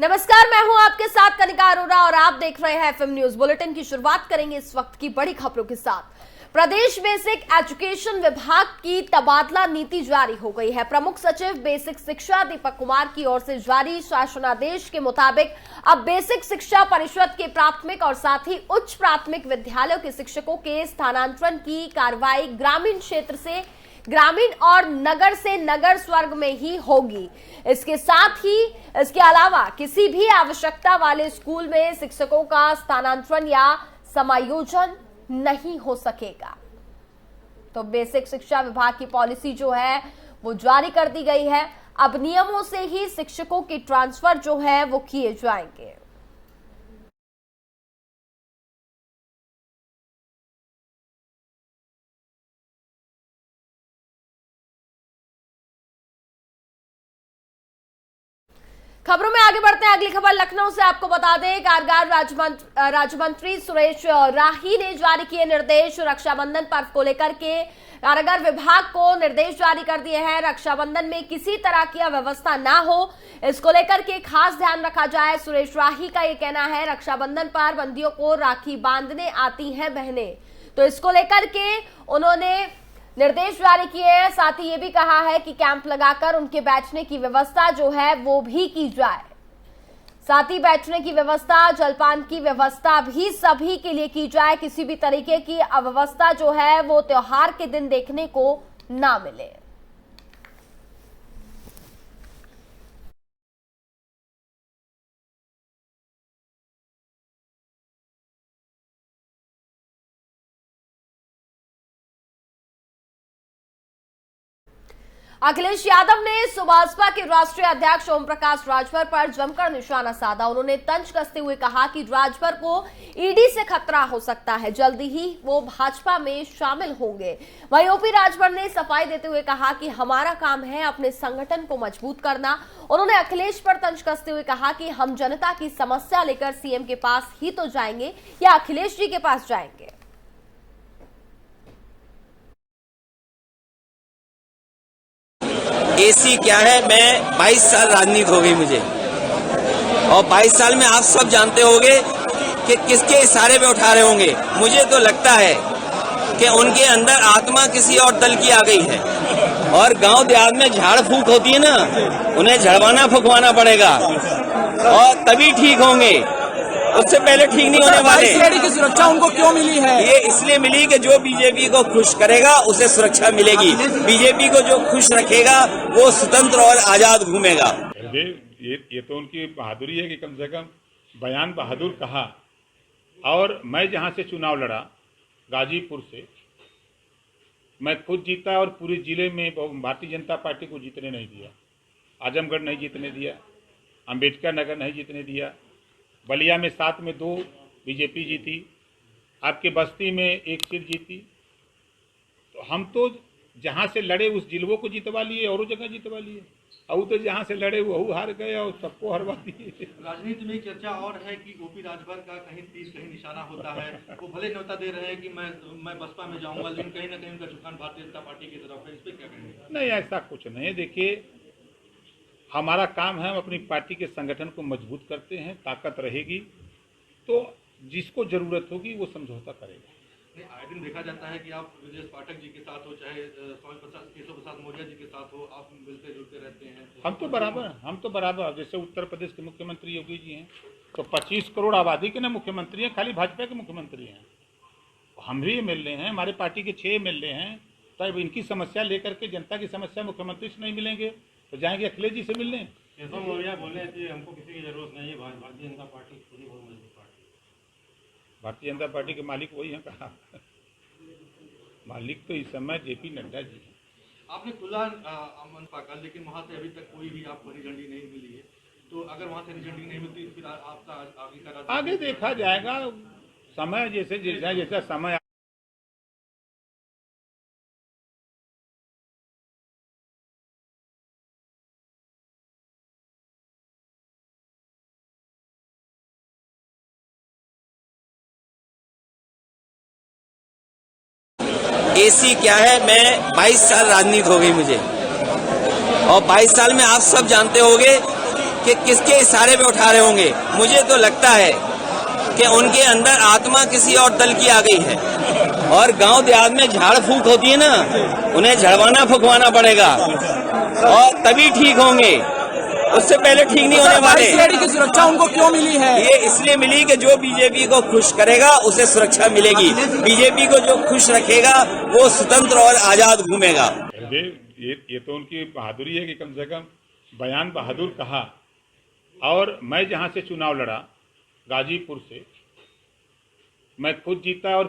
नमस्कार, मैं हूं आपके साथ कनिका अरोड़ा और आप देख रहे हैं एफएम न्यूज बुलेटिन की शुरुआत करेंगे इस वक्त की बड़ी खबरों के साथ। प्रदेश बेसिक एजुकेशन विभाग की तबादला नीति जारी हो गई है। प्रमुख सचिव बेसिक शिक्षा दीपक कुमार की ओर से जारी शासनादेश के मुताबिक अब बेसिक शिक्षा परिषद के प्राथमिक और साथ ही उच्च प्राथमिक विद्यालयों के शिक्षकों के स्थानांतरण की कार्रवाई ग्रामीण क्षेत्र से ग्रामीण और नगर से नगर स्वर्ग में ही होगी। इसके साथ ही इसके अलावा किसी भी आवश्यकता वाले स्कूल में शिक्षकों का स्थानांतरण या समायोजन नहीं हो सकेगा। तो बेसिक शिक्षा विभाग की पॉलिसी जो है वो जारी कर दी गई है। अब नियमों से ही शिक्षकों के ट्रांसफर जो है वो किए जाएंगे। खबरों में आगे बढ़ते हैं। अगली खबर लखनऊ से आपको बता दें, कारागार राज्य मंत्री सुरेश राही ने जारी किए निर्देश। रक्षाबंधन पर्व को लेकर के कारागार विभाग को निर्देश जारी कर दिए हैं। रक्षाबंधन में किसी तरह की अव्यवस्था ना हो, इसको लेकर के खास ध्यान रखा जाए। सुरेश राही का ये कहना है, रक्षाबंधन पर बंदियों को राखी बांधने आती हैं बहनें, तो इसको लेकर के उन्होंने निर्देश जारी किए हैं। साथ ही ये भी कहा है कि कैंप लगाकर उनके बैठने की व्यवस्था जो है वो भी की जाए। साथ ही बैठने की व्यवस्था, जलपान की व्यवस्था भी सभी के लिए की जाए। किसी भी तरीके की अव्यवस्था जो है वो त्योहार के दिन देखने को ना मिले। अखिलेश यादव ने सुभाषपा के राष्ट्रीय अध्यक्ष ओम प्रकाश राजभर पर जमकर निशाना साधा। उन्होंने तंज कसते हुए कहा कि राजभर को ईडी से खतरा हो सकता है, जल्दी ही वो भाजपा में शामिल होंगे। वहीं ओपी राजभर ने सफाई देते हुए कहा कि हमारा काम है अपने संगठन को मजबूत करना। उन्होंने अखिलेश पर तंज कसते हुए कहा कि हम जनता की समस्या लेकर सीएम के पास ही तो जाएंगे या अखिलेश जी के पास जाएंगे। एसी क्या है, मैं 22 साल राजनीति हो गई मुझे, और 22 साल में आप सब जानते होंगे कि किसके इशारे पे उठा रहे होंगे। मुझे तो लगता है कि उनके अंदर आत्मा किसी और दल की आ गई है, और गांव देहात में झाड़ फूक होती है ना, उन्हें झड़वाना फुकवाना पड़ेगा और तभी ठीक होंगे, उससे पहले ठीक नहीं होने वाले। की सुरक्षा उनको क्यों मिली है? ये इसलिए मिली कि जो बीजेपी को खुश करेगा उसे सुरक्षा मिलेगी। बीजेपी को जो खुश रखेगा वो स्वतंत्र और आजाद घूमेगा। ये तो उनकी बहादुरी है कि कम से कम बयान बहादुर कहा। और मैं जहां से चुनाव लड़ा, गाजीपुर से, मैं खुद जीता और पूरे जिले में भारतीय जनता पार्टी को जीतने नहीं दिया। आजमगढ़ नहीं जीतने दिया, अंबेडकर नगर नहीं जीतने दिया, बलिया में 7 में 2 बीजेपी जीती, आपके बस्ती में 1 सीट जीती। तो हम तो जहां से लड़े उस जिलों को जितवा लिए और जगह जितवा लिए, और तो जहां से लड़े वो हार गए और सबको हरवा दिए। राजनीति में चर्चा और है कि ओपी राजभर का कहीं तीर कहीं निशाना होता है। वो भले न्योता दे रहे हैं कि मैं बसपा में जाऊंगा, लेकिन कहीं ना कहीं उनका झुकान भारतीय जनता पार्टी की तरफ है। इस पर क्या कहेंगे? नहीं, ऐसा कुछ नहीं है। देखिए, हमारा काम है, हम अपनी पार्टी के संगठन को मजबूत करते हैं। ताकत रहेगी तो जिसको जरूरत होगी वो समझौता करेगा। आए दिन देखा जाता है कि आप ब्रजेश पाठक जी के साथ हो, चाहे केशव प्रसाद मौर्य जी के साथ हो, आप मिलते जुलते रहते हैं। हम तो बराबर जैसे उत्तर प्रदेश के मुख्यमंत्री योगी जी हैं, तो 25 करोड़ आबादी के ना मुख्यमंत्री हैं, खाली भाजपा के मुख्यमंत्री हैं। हम भी MLA हैं, हमारे पार्टी के 6 MLA हैं। तब इनकी समस्या लेकर के, जनता की समस्या मुख्यमंत्री से नहीं मिलेंगे तो जाएंगे अखिलेश जी से मिलने। केशव मौर्य बोले कि हमको किसी की जरूरत नहीं है, भारतीय जनता पार्टी खुद ही बहुत मजबूत पार्टी। भारतीय जनता पार्टी के मालिक वही हैं। कहा मालिक तो इस समय JP नड्डा जी हैं। आपने खुला आमंत्रण पाकर, लेकिन वहाँ से अभी तक कोई भी आपको हरी झंडी नहीं मिली है। तो अगर वहाँ से हरी झंडी नहीं मिलती तो फिर आपका आगे देखा जाएगा। समय जैसा समय एसी क्या है, मैं 22 साल राजनीति हो गई मुझे, और 22 साल में आप सब जानते होंगे कि किसके इशारे पे उठा रहे होंगे। मुझे तो लगता है कि उनके अंदर आत्मा किसी और दल की आ गई है। और गांव देहात में झाड़ फूक होती है ना, उन्हें झड़वाना फुकवाना पड़ेगा और तभी ठीक होंगे, उससे पहले ठीक नहीं होने वाले। 22 लेडी की सुरक्षा उनको क्यों मिली है? ये इसलिए मिली कि जो बीजेपी को खुश करेगा उसे सुरक्षा मिलेगी, बीजेपी को जो खुश रखेगा वो स्वतंत्र और आजाद घूमेगा। ये तो उनकी बहादुरी है कि कम से कम बयान बहादुर कहा। और मैं जहां से चुनाव लड़ा गाजीपुर से, मैं खुद जीता और